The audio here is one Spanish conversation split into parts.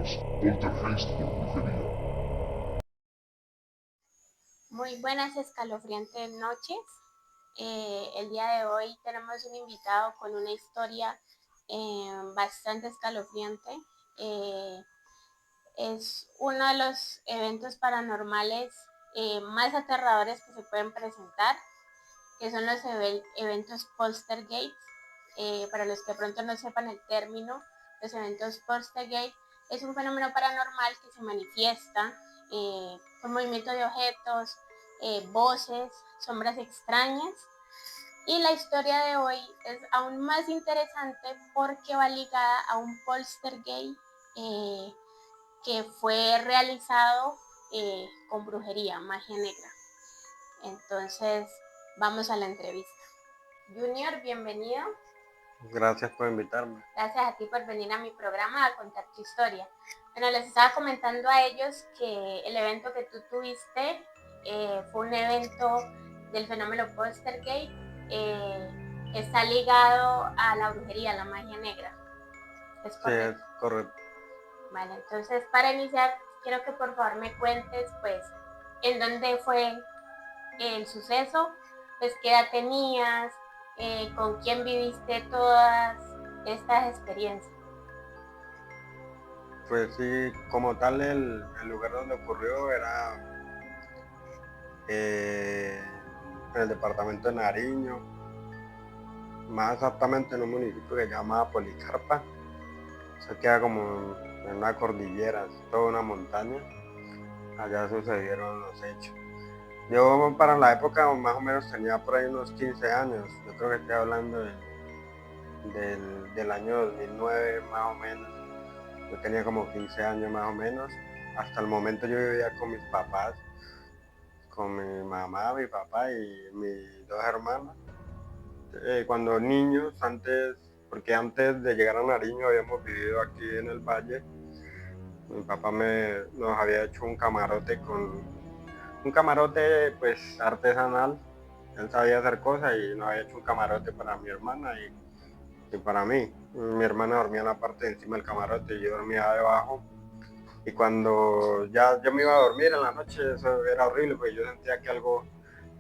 Bienvenidos, Poltergeist por brujería. Muy buenas escalofriantes noches. El día de hoy tenemos un invitado con una historia bastante escalofriante. Es uno de los eventos paranormales más aterradores que se pueden presentar, que son los eventos poltergeist. Para los que pronto no sepan el término, los eventos poltergeist es un fenómeno paranormal que se manifiesta con movimiento de objetos, voces, sombras extrañas. Y la historia de hoy es aún más interesante porque va ligada a un poltergeist que fue realizado con brujería, magia negra. Entonces, vamos a la entrevista. Junior, bienvenido. Gracias por invitarme. Gracias a ti por venir a mi programa a contar tu historia. Bueno, les estaba comentando a ellos que el evento que tú tuviste fue un evento del fenómeno poltergeist. Está ligado a la brujería, a la magia negra. ¿Es correcto? Sí, es correcto. Vale, entonces para iniciar, quiero que por favor me cuentes, pues, en dónde fue el suceso, pues, qué edad tenías, con quién viviste todas estas experiencias. Pues sí, como tal el lugar donde ocurrió era en el departamento de Nariño, más exactamente en un municipio que se llama Policarpa. Se queda como en una cordillera, es toda una montaña. Allá sucedieron los hechos. Yo para la época más o menos tenía por ahí unos 15 años. Yo creo que estoy hablando del año 2009 más o menos. Yo tenía como 15 años más o menos. Hasta el momento yo vivía con mis papás, con mi mamá, mi papá y mis dos hermanas. Cuando niños, porque antes de llegar a Nariño habíamos vivido aquí en el valle, mi papá nos había hecho un camarote pues artesanal. Él sabía hacer cosas y nos había hecho un camarote para mi hermana y para mí. Mi hermana dormía en la parte de encima del camarote y yo dormía debajo. Y cuando ya yo me iba a dormir en la noche, eso era horrible, porque yo sentía que algo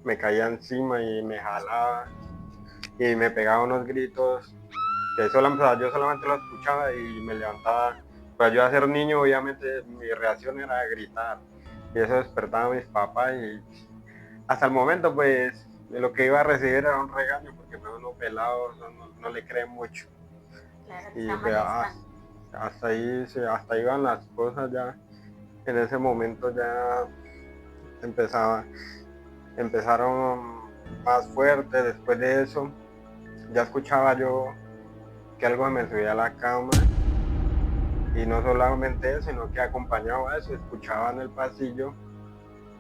me caía encima y me jalaba y me pegaba unos gritos que yo solamente lo escuchaba y me levantaba. Pues yo, a ser niño, obviamente mi reacción era gritar y eso despertaba a mis papás y hasta el momento pues lo que iba a recibir era un regaño porque uno pelado no le cree mucho. Claro, te Y está pues, molestando. hasta ahí van las cosas ya. En ese momento ya empezaba, empezaron más fuerte. Después de eso ya escuchaba yo que algo me subía a la cama y no solamente eso, sino que acompañaba eso, escuchaba en el pasillo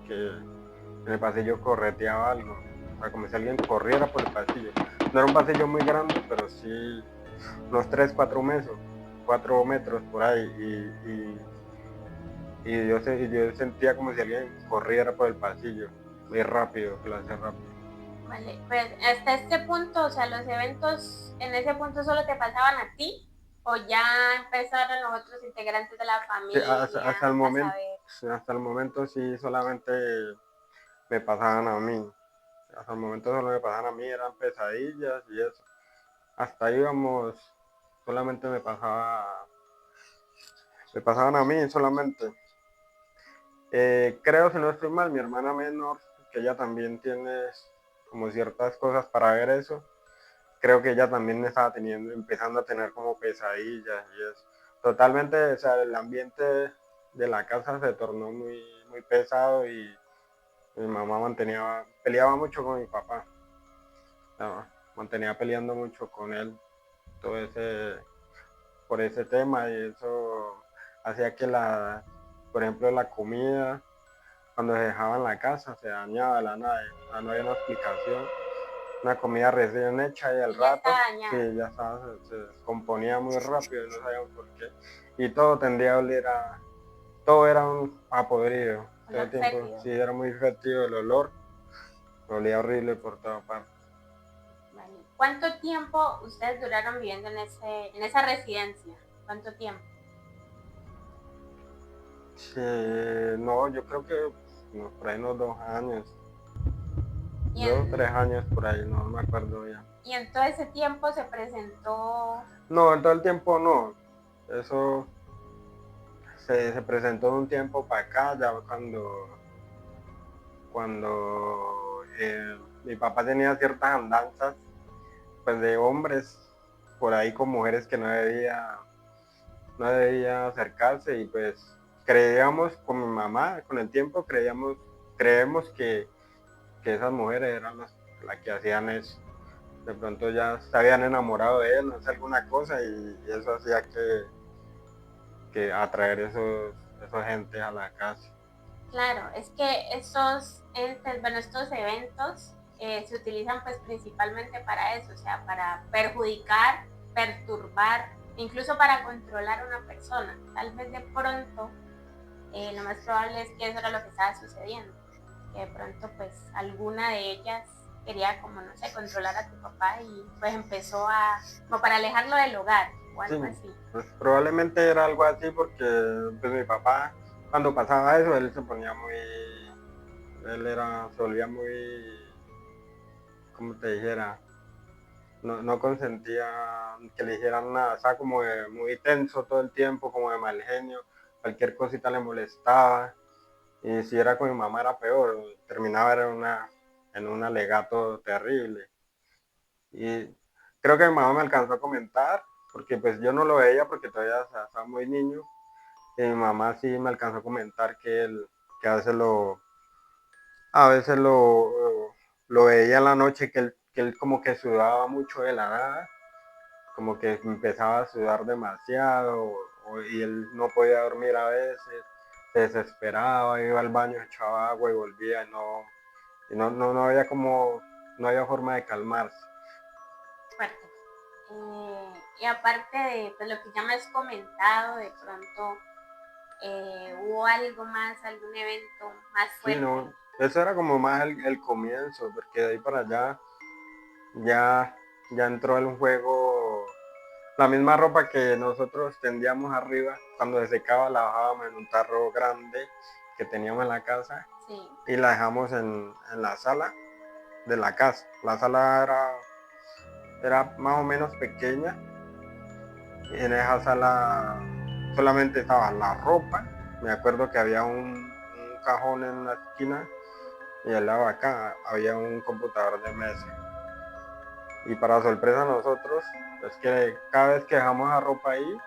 que en el pasillo correteaba algo, o sea, como si alguien corriera por el pasillo. No era un pasillo muy grande, pero sí unos 3, 4 metros por ahí y yo sentía como si alguien corriera por el pasillo, muy rápido, que lo hacía rápido. Vale, pues hasta este punto, o sea, los eventos en ese punto solo te pasaban a ti o ya empezaron los otros integrantes de la Sí, familia a saber. hasta el momento sí solamente me pasaban a mí. Hasta el momento solo me pasaban a mí, eran pesadillas y eso. Hasta ahí íbamos, solamente me pasaban a mí solamente. Creo, si no estoy mal, mi hermana menor, que ella también tiene como ciertas cosas para ver eso, creo que ella también estaba empezando a tener como pesadillas y eso. Totalmente, o sea, el ambiente de la casa se tornó muy pesado y mi mamá peleaba mucho con mi papá, ¿no? Mantenía peleando mucho con él, todo por ese tema y eso hacía que por ejemplo, la comida, cuando se dejaba en la casa, se dañaba de la nada, o sea, no había una explicación. Una comida recién hecha y al Y ya está rato, sí, dañada. ya estaba, se descomponía muy rápido y no sabíamos por qué. Y todo tendría a oler todo era a podrido, todo Olor el tiempo, fétido. sí, era muy fétido el olor, olía horrible por toda parte. Vale. ¿Cuánto tiempo ustedes duraron viviendo en esa residencia? ¿Cuánto tiempo? Sí, no, yo creo que por ahí unos 2 años, Y 2 o 3 años por ahí, no me acuerdo bien. y en todo ese tiempo se presentó, No, en todo el tiempo no. Eso se presentó de un tiempo para acá, ya cuando mi papá tenía ciertas andanzas, pues de hombres por ahí con mujeres que no debía acercarse, y pues creíamos con mi mamá, con el tiempo creemos que esas mujeres eran las que hacían eso. De pronto ya se habían enamorado de él, no sé, alguna cosa, y eso hacía que atraer esos gente a la casa. claro, es que estos entes, bueno, estos eventos se utilizan pues principalmente para eso, o sea, para perjudicar, perturbar, incluso para controlar a una persona. Tal vez de pronto, lo más probable es que eso era lo que estaba sucediendo, que de pronto pues alguna de ellas quería como, no sé, controlar a tu papá y pues empezó como para alejarlo del hogar o Sí, algo así. pues probablemente era algo así porque pues mi papá, cuando pasaba eso, él se ponía se volvía muy, como te dijera, no consentía que le dijeran nada, estaba como muy tenso todo el tiempo, como de mal genio, cualquier cosita le molestaba, y si era con mi mamá era peor, terminaba en un alegato terrible. Y creo que mi mamá me alcanzó a comentar, porque pues yo no lo veía porque todavía estaba muy niño, y mi mamá sí me alcanzó a comentar que a veces lo veía en la noche, que él como que sudaba mucho de la nada, como que empezaba a sudar demasiado, y él no podía dormir a veces, se desesperaba, iba al baño, echaba agua y volvía, y no había no había forma de calmarse. Fuerte. Y aparte de pues, lo que ya me has comentado, de pronto hubo algo más, algún evento más Sí, fuerte. no, eso era como más el comienzo, porque de ahí para allá ya, ya entró el juego. La misma ropa que nosotros tendíamos arriba, cuando se secaba la bajábamos en un tarro grande que teníamos en la casa, Sí, y la dejamos en la sala de la casa. La sala era más o menos pequeña, y en esa sala solamente estaba la ropa. Me acuerdo que había un cajón en la esquina, y al lado de acá había un computador de mesa. Y para sorpresa de nosotros, es que cada vez que dejamos la ropa ahí,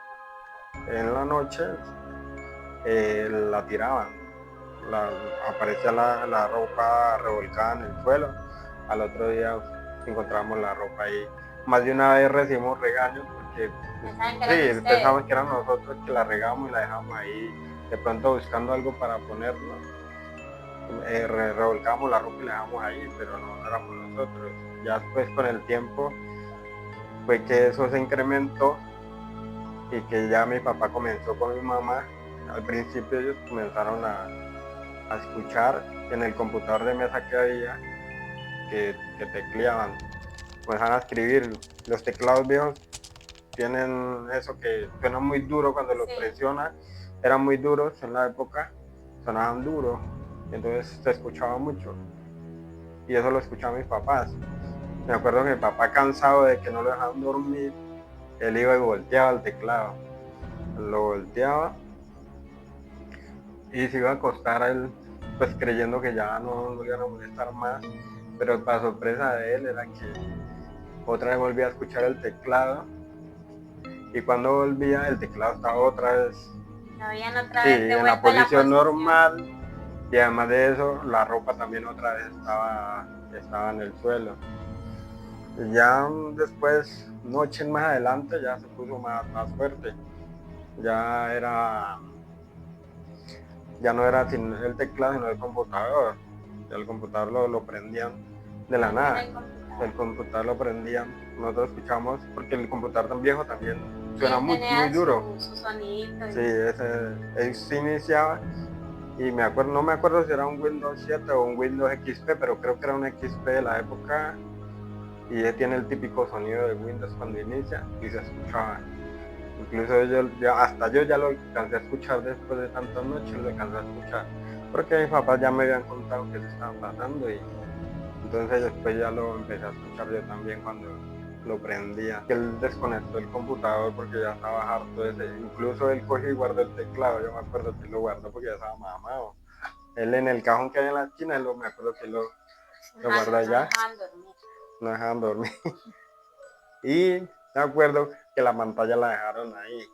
en la noche, la tiraban. La, Aparecía la ropa revolcada en el suelo. Al otro día encontramos la ropa ahí. Más de una vez recibimos regaños porque, pues, pensaban que eran sí, ustedes. pensamos que eran nosotros que la regamos y la dejamos ahí, de pronto buscando algo para ponernos. Revolcamos la ropa y la dejamos ahí, pero no éramos nosotros. Ya después, con el tiempo, fue que eso se incrementó, y que ya mi papá comenzó con mi mamá. Al principio ellos comenzaron a escuchar en el computador de mesa que había, que tecleaban, comenzaron a escribir. Los teclados viejos tienen eso que suena muy duro cuando los Sí, presiona, eran muy duros en la época, sonaban duros, entonces se escuchaba mucho, y eso lo escuchaban mis papás. Me acuerdo que mi papá, cansado de que no lo dejaban dormir, él iba y volteaba el teclado, lo volteaba y se iba a acostar a él, pues creyendo que ya no le iban a molestar más, pero para sorpresa de él era que otra vez volvía a escuchar el teclado, y cuando volvía el teclado estaba otra vez, lo habían otra sí, vez de en la vuelta a la posición posición. normal, y además de eso la ropa también otra vez estaba en el suelo. Y ya después, noches más adelante, ya se puso más fuerte, ya ya no era sin el teclado sino el computador. El computador lo prendían de la Prendían nada. el computador. El computador lo prendían, nosotros escuchamos, porque el computador tan viejo también Sí, suena muy, muy tenía duro. su sonidito. Sí, él se iniciaba, y no me acuerdo si era un Windows 7 o un Windows XP, pero creo que era un XP de la época, y tiene el típico sonido de Windows cuando inicia y se escuchaba. Incluso hasta yo ya lo alcancé a escuchar después de tantas noches, lo alcancé a escuchar. Porque mis papás ya me habían contado que eso estaba pasando y entonces después ya lo empecé a escuchar yo también cuando lo prendía. Que él desconectó el computador porque ya estaba harto de ese. Incluso él cogió y guardó el teclado. Yo me acuerdo que lo guardó porque ya estaba mamado. Él en el cajón que hay en la esquina, me acuerdo que lo guardó allá. No dejaban dormir. Y me acuerdo que la pantalla la dejaron ahí.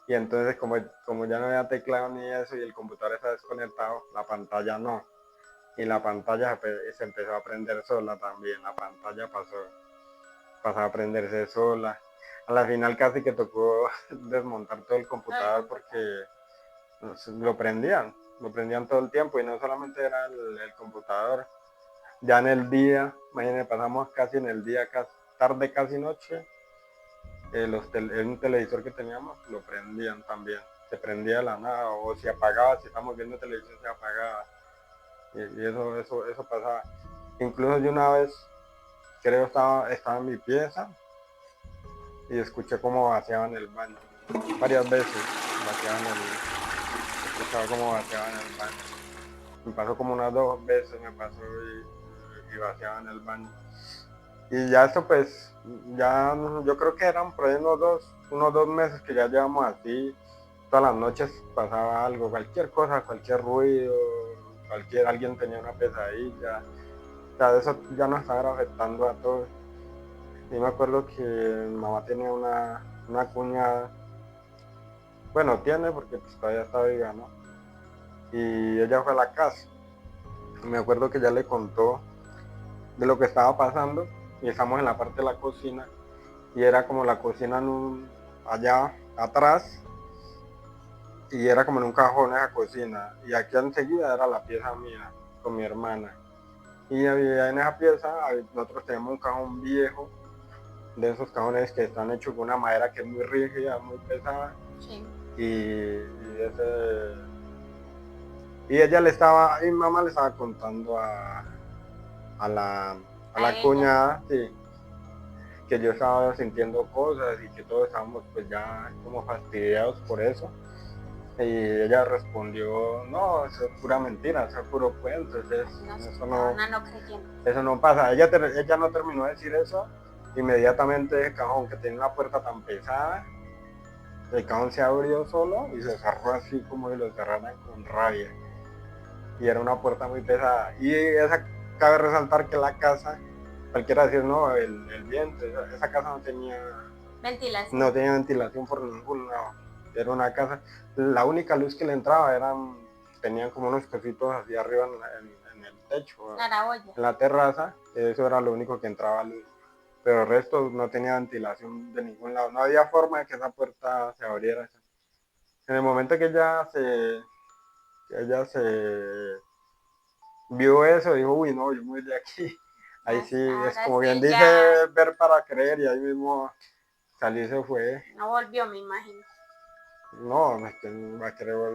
Y entonces como ya no había teclado ni eso y el computador está desconectado, la pantalla no. Y la pantalla se empezó a prender sola también. La pantalla pasó a prenderse sola. A la final casi que tocó desmontar todo el computador porque lo prendían todo el tiempo y no solamente era el computador. Ya en el día, imagínense, pasamos casi en el día, tarde casi noche, un televisor que teníamos lo prendían también. Se prendía de la nada o se apagaba, si estamos viendo televisión se apagaba. Y eso pasaba. Incluso yo una vez, creo estaba en mi pieza y escuché cómo vaciaban el baño. Varias veces escuchaba cómo vaciaban el baño. Me pasó como unas 2 veces, y vaciaban el baño. Y ya esto pues, ya yo creo que eran por ahí unos 2 meses que ya llevamos así. Todas las noches pasaba algo, cualquier cosa, cualquier ruido, alguien tenía una pesadilla. O sea, eso ya nos estaba afectando a todos. Y me acuerdo que mi mamá tenía una cuñada, bueno, tiene porque pues todavía está viva, ¿no? Y ella fue a la casa. Y me acuerdo que ella le contó de lo que estaba pasando y estamos en la parte de la cocina y era como la cocina allá atrás y era como en un cajón esa cocina y aquí enseguida era la pieza mía con mi hermana y había en esa pieza nosotros tenemos un cajón viejo de esos cajones que están hechos con una madera que es muy rígida, muy pesada. Sí. Y mi mamá le estaba contando a la cuñada, sí, que yo estaba sintiendo cosas y que todos estábamos pues ya como fastidiados por eso. Y ella respondió, no, eso es pura mentira, eso es puro cuento, eso no pasa. Ella no terminó de decir eso, inmediatamente el cajón que tenía una puerta tan pesada, el cajón se abrió solo y se cerró así como si lo cerraran con rabia. Y era una puerta muy pesada. Y cabe resaltar que la casa, cualquiera decir, no, el viento, esa casa no tenía ventilación por ningún lado. Era una casa, la única luz que le entraba tenían como unos cositos así arriba en el techo, en la terraza, eso era lo único que entraba luz. Pero el resto no tenía ventilación de ningún lado, no había forma de que esa puerta se abriera. En el momento que ella se vio eso, dijo, uy, no, yo me voy de aquí. Ahí sí, es como bien dice, ver para creer, y ahí mismo salí, se fue. No volvió, me imagino. No,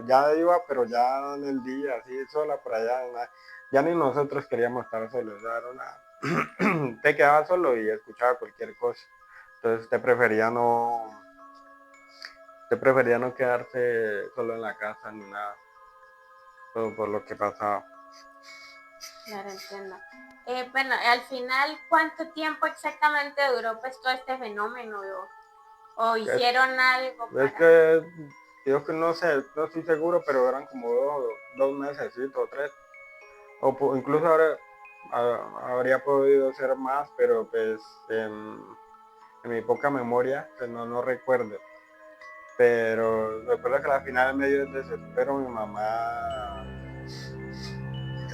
ya iba, pero ya en el día, así sola por allá, ya ni nosotros queríamos estar solos, ya era te quedaba solo y escuchaba cualquier cosa. Entonces usted prefería no quedarse solo en la casa ni nada, todo por lo que pasaba. Claro, entiendo. Bueno, al final, ¿cuánto tiempo exactamente duró pues todo este fenómeno? ¿O hicieron algo para...? Es que yo que no sé, no estoy seguro, pero eran como 2 meses o 3. O incluso ahora habría podido ser más, pero pues en mi poca memoria, pues no recuerdo. Pero recuerdo que al final, en medio del desespero, mi mamá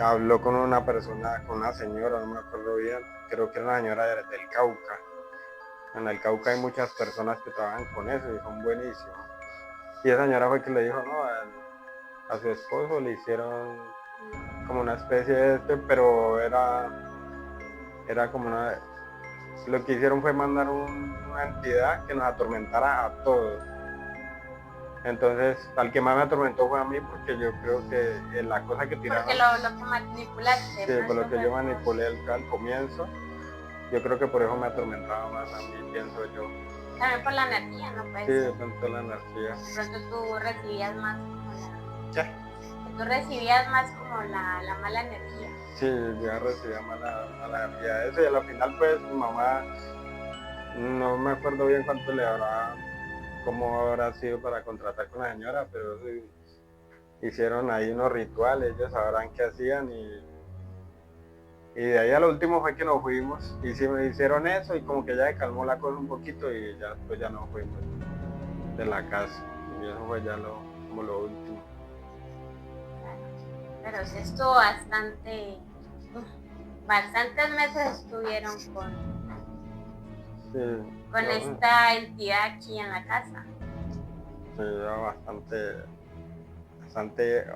habló con una persona, con una señora, no me acuerdo bien, creo que era una señora del Cauca. En el Cauca hay muchas personas que trabajan con eso y son buenísimas. Y esa señora fue que le dijo, no, a su esposo le hicieron como una especie de pero era como lo que hicieron fue mandar una entidad que nos atormentara a todos. Entonces, al que más me atormentó fue a mí, porque yo creo que la cosa que tiraron... Porque lo que manipulaste. Sí, por lo que yo manipulé al comienzo, yo creo que por eso me atormentaba más a mí, pienso yo. También por la energía, ¿no? Pues Sí, de pronto la energía. de pronto tú recibías más como ¿Qué? que tú recibías más como la mala energía. Sí, ya recibía mala energía de eso y a la final pues mi mamá, no me acuerdo bien cuánto le habrá, cómo habrá sido para contratar con la señora, pero sí, hicieron ahí unos rituales, ellos sabrán qué hacían y de ahí a lo último fue que nos fuimos, hicieron eso y como que ya se calmó la cosa un poquito y ya después ya nos fuimos de la casa y eso fue ya como lo último. Pero sí estuvo bastante, bastantes meses estuvieron Sí, con no, esta entidad aquí en la casa. sí, era bastante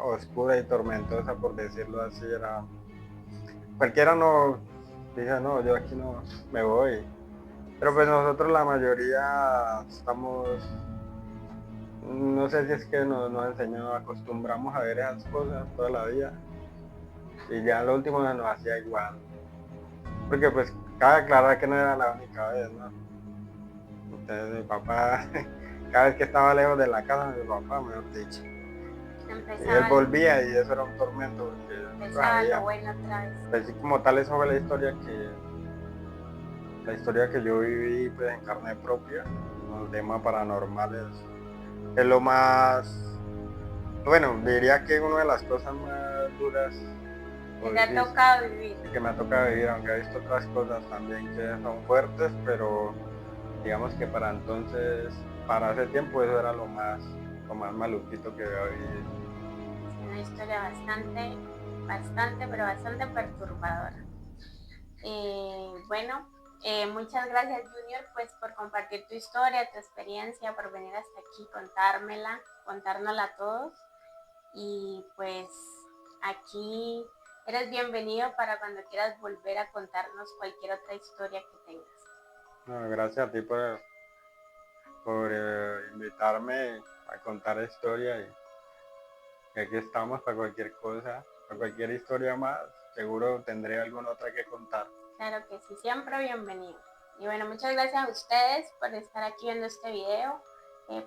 oscura y tormentosa por decirlo así, era cualquiera no dice no, yo aquí no me voy. Pero pues nosotros la mayoría estamos, no sé si es que nos enseñó, nos acostumbramos a ver esas cosas toda la vida y ya lo último nos hacía igual. Porque pues cabe aclarar que no era la única vez, ¿no? Entonces mi papá, cada vez que estaba lejos de la casa de mi papá, mejor dicho, y él Empezaba, volvía y eso era un tormento porque empezaba lo bueno otra vez. pues sí, como tal eso fue la historia que yo viví pues en carne propia, con el tema paranormales, es lo más, bueno, diría que una de las cosas más duras o Que te ha difíciles tocado vivir. que me ha tocado vivir, aunque he visto otras cosas también que son fuertes, pero digamos que para entonces, para ese tiempo eso era lo más maluquito que había vivido. Una historia bastante, pero bastante perturbadora. Bueno, muchas gracias Junior pues por compartir tu historia, tu experiencia, por venir hasta aquí, contárnosla a todos. Y pues aquí eres bienvenido para cuando quieras volver a contarnos cualquier otra historia que tengas. No, gracias a ti por invitarme a contar la historia y aquí estamos para cualquier cosa, para cualquier historia más, seguro tendré alguna otra que contar. Claro que sí, siempre bienvenido. Y bueno, muchas gracias a ustedes por estar aquí viendo este video.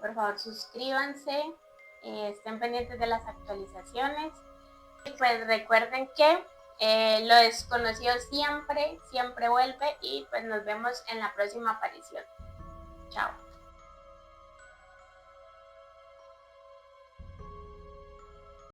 Por favor, suscríbanse, estén pendientes de las actualizaciones. Y pues recuerden que lo desconocido siempre vuelve y pues nos vemos en la próxima aparición. Chao.